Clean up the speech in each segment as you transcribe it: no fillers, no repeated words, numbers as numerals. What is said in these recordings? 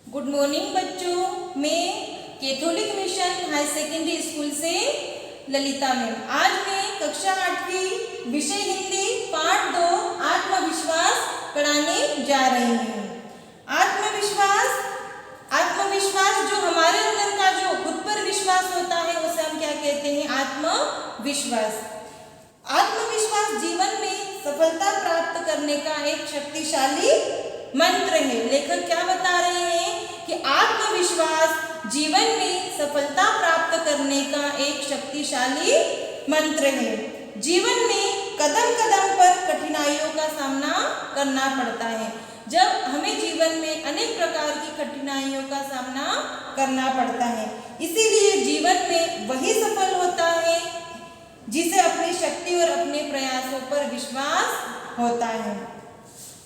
Good morning बच्चों, मैं Catholic mission high secondary school से ललिता मैम। आज मैं कक्षा 8वीं विषय हिंदी पाठ 2 आत्मविश्वास पढ़ाने जा रही हूँ। आत्मविश्वास जो हमारे अंदर का जो खुद पर विश्वास होता है उसे हम क्या कहते हैं? आत्मविश्वास। आत्मविश्वास जीवन में सफलता प्राप्त करने का एक शक्तिशाली मंत्र है। लेखक क्या बता रहे हैं कि आत्मविश्वास जीवन में सफलता प्राप्त करने का एक शक्तिशाली मंत्र है। जीवन में कदम कदम पर कठिनाइयों का सामना करना पड़ता है। जब हमें जीवन में अनेक प्रकार की कठिनाइयों का सामना करना पड़ता है, इसीलिए जीवन में वही सफल होता है जिसे अपनी शक्ति और अपने प्रयासों पर विश्वास होता है।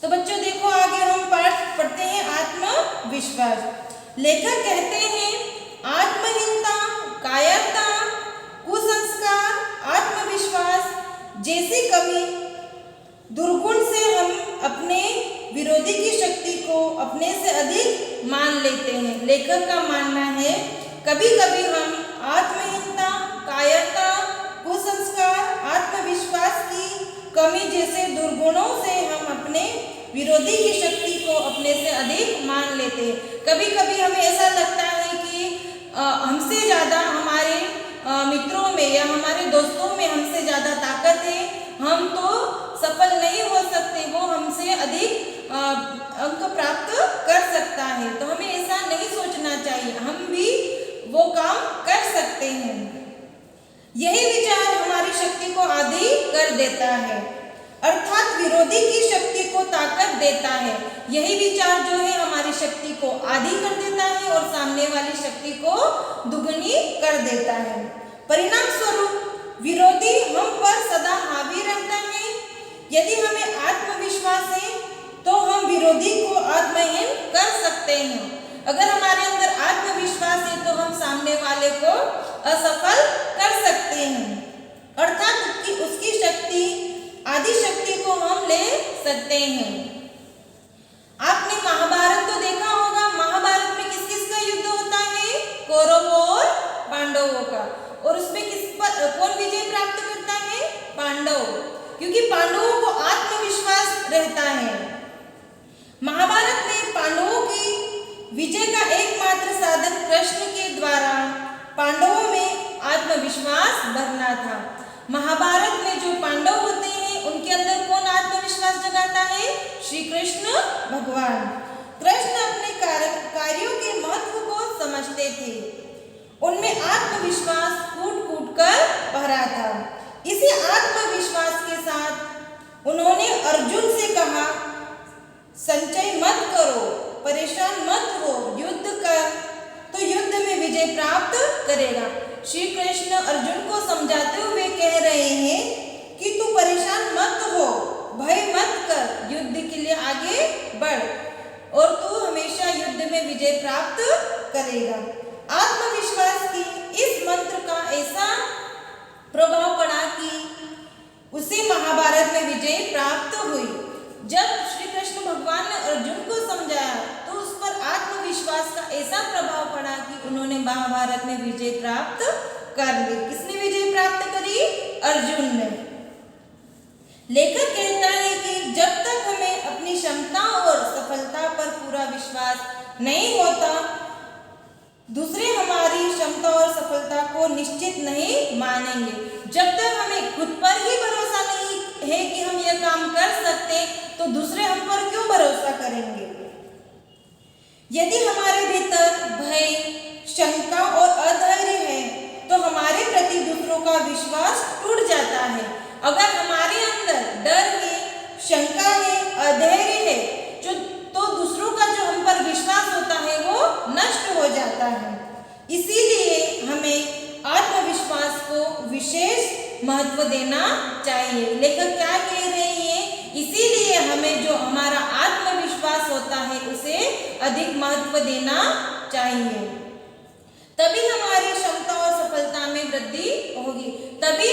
तो बच्चों देखो, आगे हम पाठ पढ़ते हैं आत्मविश्वास। लेखक कहते हैं आत्महीनता, कायरता, कुसंस्कार, आत्मविश्वास जैसी कमी, दुर्गुण से हम अपने विरोधी की शक्ति को अपने से अधिक मान लेते हैं। लेखक का मानना है कभी कभी हम आत्महीनता, कायरता, कुसंस्कार, आत्मविश्वास की कमी जैसे दुर्गुणों से हम अपने विरोधी की शक्ति को अपने से अधिक मान लेते हैं। कभी कभी हमें ऐसा लगता है कि हमसे ज़्यादा हमारे मित्रों में या हमारे दोस्तों में हमसे ज़्यादा ताकत है, हम तो सफल नहीं हो सकते, वो हमसे अधिक अंक प्राप्त कर सकता है। तो हमें ऐसा नहीं सोचना चाहिए, हम भी वो काम कर सकते हैं। यही विचार हमारी शक्ति को आधी कर देता है, अर्थात विरोधी की शक्ति को ताकत देता है। यही विचार जो है हमारी शक्ति को आधी कर देता है और सामने वाली शक्ति को दुगनी कर देता है। परिणाम स्वरूप विरोधी हम पर सदा हावी रहता है। यदि हमें आत्मविश्वास है तो हम विरोधी को आत्महीन कर सकते हैं। अगर हमारे अंदर आत्मविश्वास है तो हम सामने वाले को असफल कर सकते हैं, अर्थात उसकी शक्ति, आदि शक्ति को हम ले सकते हैं। आपने महाभारत तो देखा होगा। महाभारत में किस किस का युद्ध होता है? कौरवों और पांडवों का। और उसमें किस पर कौन विजय प्राप्त करता है? पांडव, क्योंकि पांडवों को आत्मविश्वास रहता है। महाभारत में पांडवों की विजय का एकमात्र साधन कृष्ण के द्वारा पांडवों में आत्मविश्वास भरना था। महाभारत में जो पांडव होते हैं उनके अंदर कौन आत्मविश्वास जगाता है? श्री कृष्ण भगवान। कृष्ण अपने कार्यों के महत्व को समझते थे, उनमें आत्मविश्वास कूट कूट कर भरा था। इसी आत्मविश्वास के साथ उन्होंने अर्जुन से कहा, संचय मत करो, परेशान मत हो, युद्ध कर तो युद्ध में विजय प्राप्त करेगा। श्री कृष्ण अर्जुन को समझाते हुए कह रहे हैं कि तू परेशान मत हो, भय मत कर, युद्ध के लिए आगे बढ़ और तू हमेशा युद्ध में विजय प्राप्त करेगा। आत्मविश्वास की इस मंत्र का ऐसा प्रभाव पड़ा कि उसे महाभारत में विजय प्राप्त हुई। जब श्री कृष्ण भगवान ने अर्जुन को समझाया तो उस पर आत्मविश्वास का ऐसा प्रभाव पड़ा कि उन्होंने महाभारत में विजय प्राप्त कर ली। किसने विजय प्राप्त करी? अर्जुन ने। लेखक कहता है कि जब तक हमें अपनी क्षमता और सफलता पर पूरा विश्वास नहीं होता, दूसरे हमारी क्षमता और सफलता को निश्चित नहीं मानेंगे। जब तक हमें खुद पर ही भरोसा नहीं है कि हम यह काम कर सकते, तो दूसरे हम पर क्यों भरोसा करेंगे? यदि हमारे भीतर भय, शंका और अधैर्य है तो हमारे प्रति दूसरों का विश्वास टूट जाता है। अगर हमारे अंदर डर है, शंका है, अधैर्य है, तो दूसरों का जो हम पर विश्वास होता है वो नष्ट हो जाता है। इसीलिए हमें आत्मविश्वास को विशेष महत्व देना चाहिए। लेखक क्या कह रहे हैं? इसीलिए हमें जो हमारा आत्मविश्वास होता है उसे अधिक महत्व देना चाहिए, तभी हमारी क्षमता और सफलता में वृद्धि होगी। तभी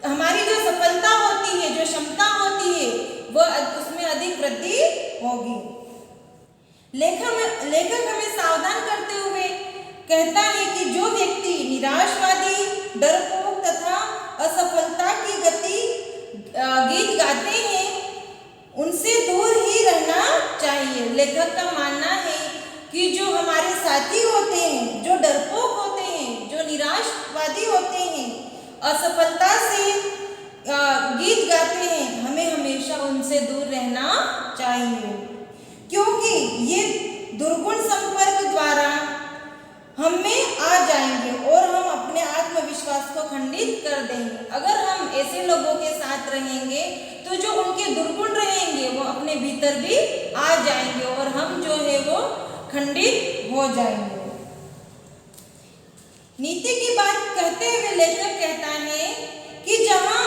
हमारी जो सफलता होती है, जो क्षमता होती है, वह उसमें अधिक वृद्धि होगी। लेखक हमें सावधान करते हुए कहता है कि जो व्यक्ति निराशवादी, डरपोक तथा असफलता की गीत गाते हैं उनसे दूर ही रहना चाहिए। लेखक का मानना है कि जो हमारे साथी होते हैं, जो डरपोक होते हैं, जो निराशवादी होते हैं, असफलता से गीत गाते हैं, हमें हमेशा उनसे दूर रहना चाहिए, क्योंकि ये दुर्गुण संपर्क द्वारा हमें आ जाएंगे और हम अपने आत्मविश्वास को खंडित कर देंगे। अगर हम ऐसे लोगों के साथ रहेंगे तो जो उनके दुर्गुण रहेंगे वो अपने भीतर भी आ जाएंगे और हम जो है वो खंडित हो जाएंगे। नीति की बात कहते हुए लेखक कहता है कि जहां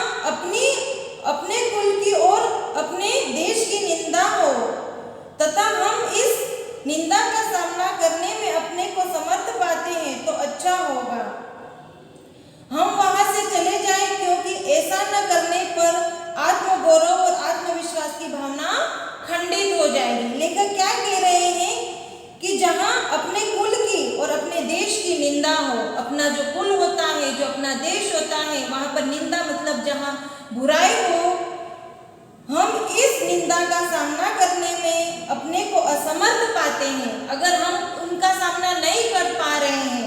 अपने कुल की और अपने देश की निंदा हो तथा हम इस निंदा का सामना करने में अपने को समर्थ पाते हैं तो अच्छा होगा हम वहां से चले जाएं, क्योंकि ऐसा न करने पर आत्मगौरव और आत्मविश्वास की भावना खंडित हो जाएगी। लेखक क्या कह रहे हैं कि जहां अपने कुल की और अपने देश की निंदा हो, अपना जो कुल होता है, जो अपना देश होता है, वहां पर निंदा मतलब जहां बुराई हो, हम इस निंदा का सामना करने में अपने को असमर्थ पाते हैं। अगर हम उनका सामना नहीं कर पा रहे हैं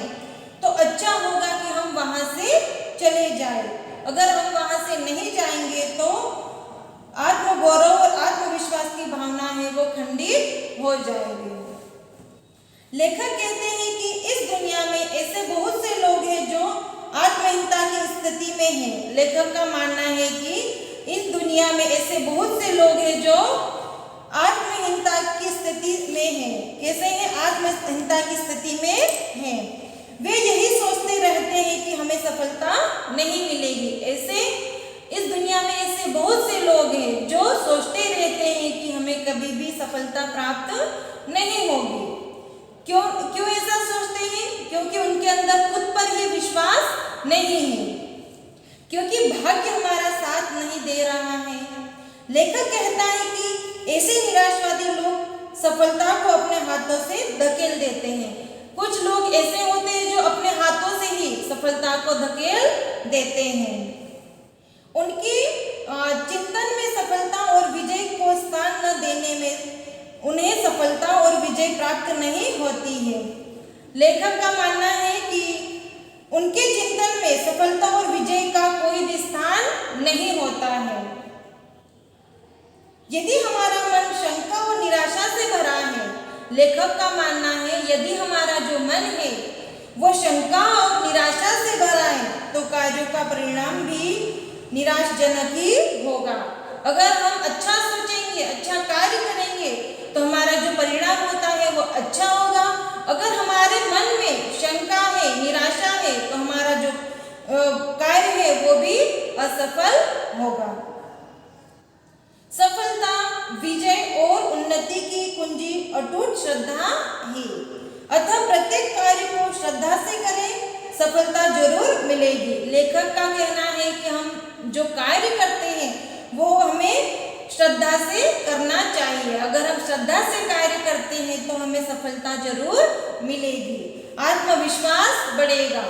तो अच्छा होगा कि हम वहां से चले जाएं। अगर हम वहां से नहीं जाएंगे तो आत्मगौरव और आत्मविश्वास की भावना है वो खंडित हो जाएगी। लेखक कहते हैं कि इस दुनिया में ऐसे बहुत से लोग हैं जो आत्महीनता की स्थिति में हैं। लेखक का मानना है कि इस दुनिया में ऐसे बहुत से लोग हैं जो आत्महीनता की स्थिति में हैं। कैसे हैं? आत्महीनता की स्थिति में हैं। वे यही सोचते रहते हैं कि हमें सफलता नहीं मिलेगी। ऐसे इस दुनिया में ऐसे बहुत से लोग हैं जो सोचते रहते हैं कि हमें कभी भी सफलता प्राप्त नहीं होगी। क्यों ऐसा सोचते हैं? क्योंकि उनके अंदर खुद पर ही विश्वास नहीं है, क्योंकि भाग्य हमारा साथ नहीं दे रहा है। लेखक कहता है कि ऐसे निराशवादी लोग सफलता को अपने हाथों से धकेल देते हैं। कुछ लोग ऐसे होते हैं जो अपने हाथों से ही सफलता को धकेल देते हैं। उनकी चिंतन में सफलता और विजय को स्थान न देने में उन्हें सफलता और विजय प्राप्त नहीं होती है। लेखक का मानना है कि उनके चिंतन में सफलता और विजय का कोई भी स्थान नहीं होता है। यदि हमारा मन शंका और निराशा से भरा है, लेखक का मानना है यदि हमारा जो मन है वो शंका और निराशा से भरा है तो कार्यों का परिणाम भी निराशजनक ही होगा। अगर हम अच्छा सोचेंगे, अच्छा कार्य करेंगे तो हमारा जो परिणाम होता है वो अच्छा होगा। अगर हमारे मन में शंका है, निराशा है तो हमारा जो कार्य है वो भी असफल होगा। सफलता, विजय और उन्नति की कुंजी अटूट श्रद्धा है। अतः प्रत्येक कार्य को श्रद्धा से करें, सफलता जरूर मिलेगी। लेखक का कहना है कि हम जो कार्य करते हैं वो हमें श्रद्धा से करना चाहिए। अगर हम श्रद्धा से कार्य करते हैं तो हमें सफलता जरूर मिलेगी, आत्मविश्वास बढ़ेगा।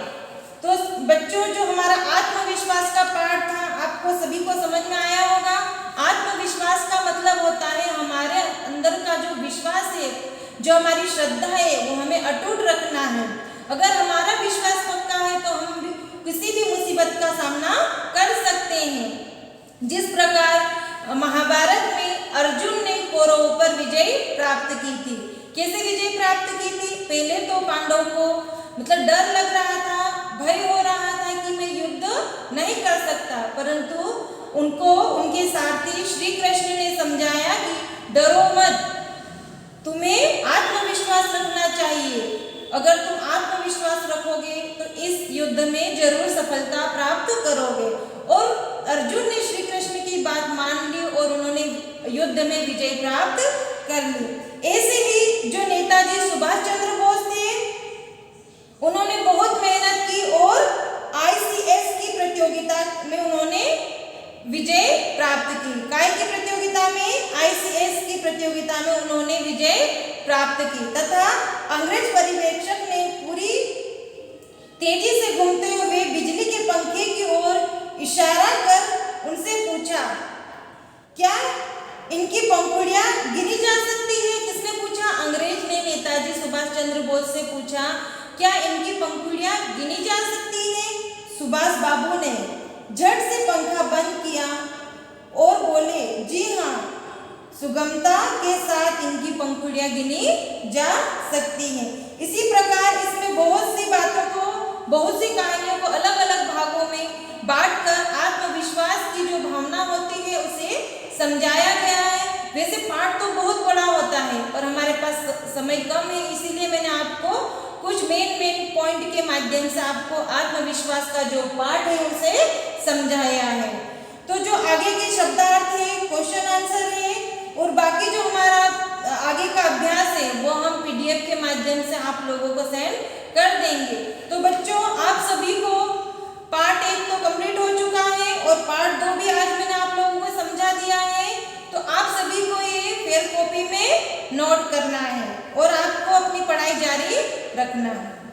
तो बच्चों, जो हमारा आत्मविश्वास का पाठ था आपको सभी को समझ में आया होगा। आत्मविश्वास का मतलब होता है हमारे अंदर का जो विश्वास है, जो हमारी श्रद्धा है वो हमें अटूट रखना है। अगर हमारा विश्वास पक्का है तो हम किसी भी मुसीबत का सामना कर सकते हैं। जिस प्रकार महाभारत में अर्जुन ने कौरवों पर विजय प्राप्त की थी। कैसे विजय प्राप्त की थी? पहले तो पांडवों को मतलब डर लग रहा था, भय हो रहा था कि मैं युद्ध नहीं कर सकता, परंतु उनको उनके सारथी श्री कृष्ण ने समझाया कि डरो मत, तुम्हें आत्मविश्वास रखना चाहिए। अगर तुम आत्मविश्वास रखोगे तो इस युद्ध में जरूर सफलता प्राप्त करोगे। और अर्जुन ने श्री कृष्ण की बात मान ली और उन्होंने युद्ध में विजय प्राप्त कर ली। ऐसे ही जो नेताजी सुभाष चंद्र बोस थे, उन्होंने बहुत मेहनत की और ICS की प्रतियोगिता में उन्होंने विजय प्राप्त की। काय की प्रतियोगिता में? ICS की प्रतियोगिता में उन्होंने विजय प्राप्त की तथा अंग्रेज पर्यवेक्षक ने पूरी तेजी से घूमते हुए बिजली के पंखे की ओर इशारा कर उनसे पूछा, क्या इनकी पंखुड़ियां गिनी जा सकती है? किसने पूछा? अंग्रेज ने नेताजी सुभाष चंद्र बोस से पूछा, क्या इनकी पंखुड़ियां गिनी जा सकती है? सुभाष बाबू ने झट से पंखा बंद किया और बोले, जी हाँ, सुगमता के साथ इनकी पंखुड़ियां गिनी जा सकती हैं। इसी प्रकार इसमें बहुत सी बातों को, बहुत सी कहानियों को अलग अलग भागों में बांटकर आत्मविश्वास की जो भावना होती है उसे समझाया गया है। वैसे पाठ तो बहुत बड़ा होता है और हमारे पास समय कम है, इसीलिए मैंने आपको कुछ मेन पॉइंट के माध्यम से आपको आत्मविश्वास का जो पाठ है उसे समझाया है। तो जो आगे के शब्दार्थ है, क्वेश्चन आंसर है और बाकी जो हमारा आगे का अभ्यास है वो हम PDF के माध्यम से आप लोगों को सेंड कर देंगे। तो बच्चों, आप सभी को पार्ट 1 तो कंप्लीट हो चुका है और पार्ट 2 भी आज मैंने आप लोगों को समझा दिया है। तो आप सभी को ये फेयर कॉपी में नोट करना है और आपको अपनी पढ़ाई जारी रखना है।